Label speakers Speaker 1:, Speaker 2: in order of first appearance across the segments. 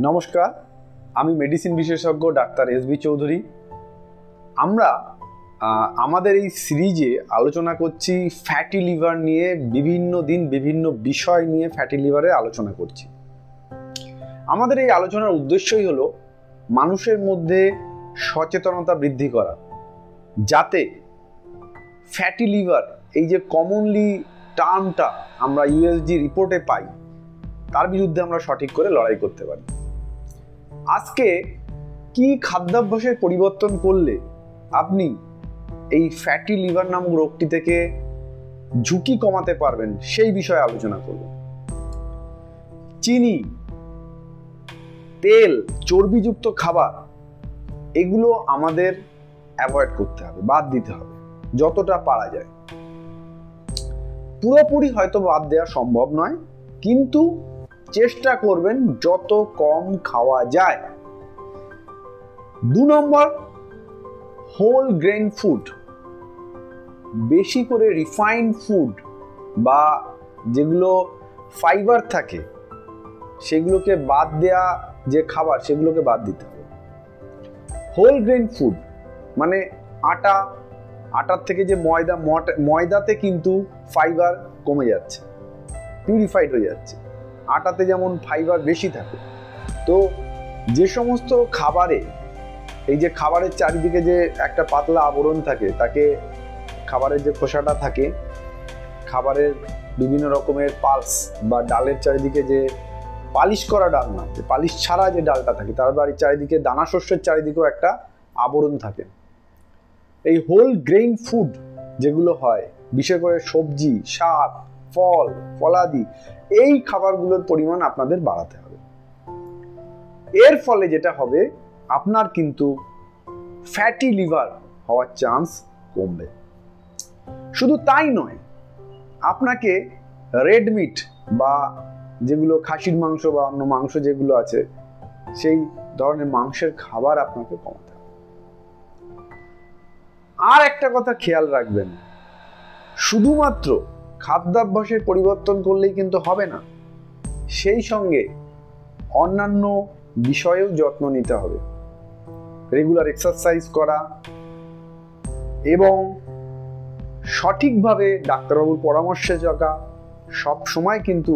Speaker 1: নমস্কার, আমি মেডিসিন বিশেষজ্ঞ ডাক্তার এস.বি. চৌধুরী। আমরা আমাদের এই সিরিজে আলোচনা করছি ফ্যাটি লিভার নিয়ে। বিভিন্ন দিন বিভিন্ন বিষয় নিয়ে ফ্যাটি লিভারে আলোচনা করছি। আমাদের এই আলোচনার উদ্দেশ্যই হলো মানুষের মধ্যে সচেতনতা বৃদ্ধি করা, যাতে ফ্যাটি লিভার, এই যে কমনলি টার্মটা আমরা ইউএসজি রিপোর্টে পাই, তার বিরুদ্ধে আমরা সঠিক করে লড়াই করতে পারি। আজকে কি খাদ্যাভ্যাসের পরিবর্তন করলে আপনি এই ফ্যাটি লিভার নামক রোগটি থেকে ঝুঁকি কমাতে পারবেন, সেই বিষয়ে আলোচনা করব। চিনি, তেল, চর্বিযুক্ত খাবার, এগুলো আমাদের অ্যাভয়েড করতে হবে, বাদ দিতে হবে যতটা পারা যায়। পুরোপুরি হয়তো বাদ দেওয়া সম্ভব নয়, কিন্তু চেষ্টা করবেন যত কম খাওয়া যায়। 2 নম্বর, হোল গ্রেন ফুড। বেশি করে রিফাইন্ড ফুড বা যেগুলো ফাইবার থাকে সেগুলোকে বাদ দেয়া, যে খাবার সেগুলোকে বাদ দিতে হবে। হোল গ্রেন ফুড মানে আটার থেকে যে ময়দাতে কিন্তু ফাইবার কমে যাচ্ছে, পিউরিফাইড হয়ে যাচ্ছে। আটাতে যেমন ফাইবার বেশি থাকে, তো যে সমস্ত খাবারে, এই যে খাবারের চারিদিকে যে একটা পাতলা আবরণ থাকে, তাকে খাবারের যে খোসাটা থাকে, খাবারের বিভিন্ন রকমের পালস বা ডালের চারিদিকে যে পালিশ করা ডাল না, যে পালিশ ছাড়া যে ডালটা থাকে, তার বাড়ির চারিদিকে দানা শস্যের চারিদিকেও একটা আবরণ থাকে। এই হোল গ্রেইন ফুড যেগুলো হয়, বিশেষ করে সবজি, শাক, ফল, ফলাদি, এই খাবারগুলোর পরিমাণ আপনাদের বাড়াতে হবে। এর ফলে যেটা হবে, আপনার কিন্তু ফ্যাটি লিভার হওয়ার চান্স কমবে। শুধু তাই নয়, আপনাকে রেড মিট বা যেগুলো খাসির মাংস বা অন্য মাংস যেগুলো আছে, সেই ধরনের মাংসের খাবার আপনাকে কমাতে হবে। আর একটা কথা খেয়াল রাখবেন, শুধুমাত্র খাদ্যাভ্যাসের পরিবর্তন করলেই কিন্তু হবে না, সেই সঙ্গে অন্যান্য বিষয়েও যত্ন নিতে হবে। রেগুলার এক্সারসাইজ করা এবং সঠিকভাবে ডাক্তারবাবুর পরামর্শে থাকা সব সময় কিন্তু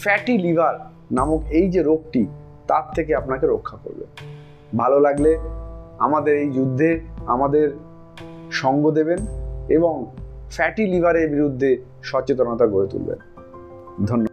Speaker 1: ফ্যাটি লিভার নামক এই যে রোগটি, তার থেকে আপনাকে রক্ষা করবে। ভালো লাগলে আমাদের এই যুদ্ধে আমাদের সঙ্গ দেবেন এবং ফ্যাটি লিভারের বিরুদ্ধে সচেতনতা গড়ে তুলবেন। ধন্যবাদ।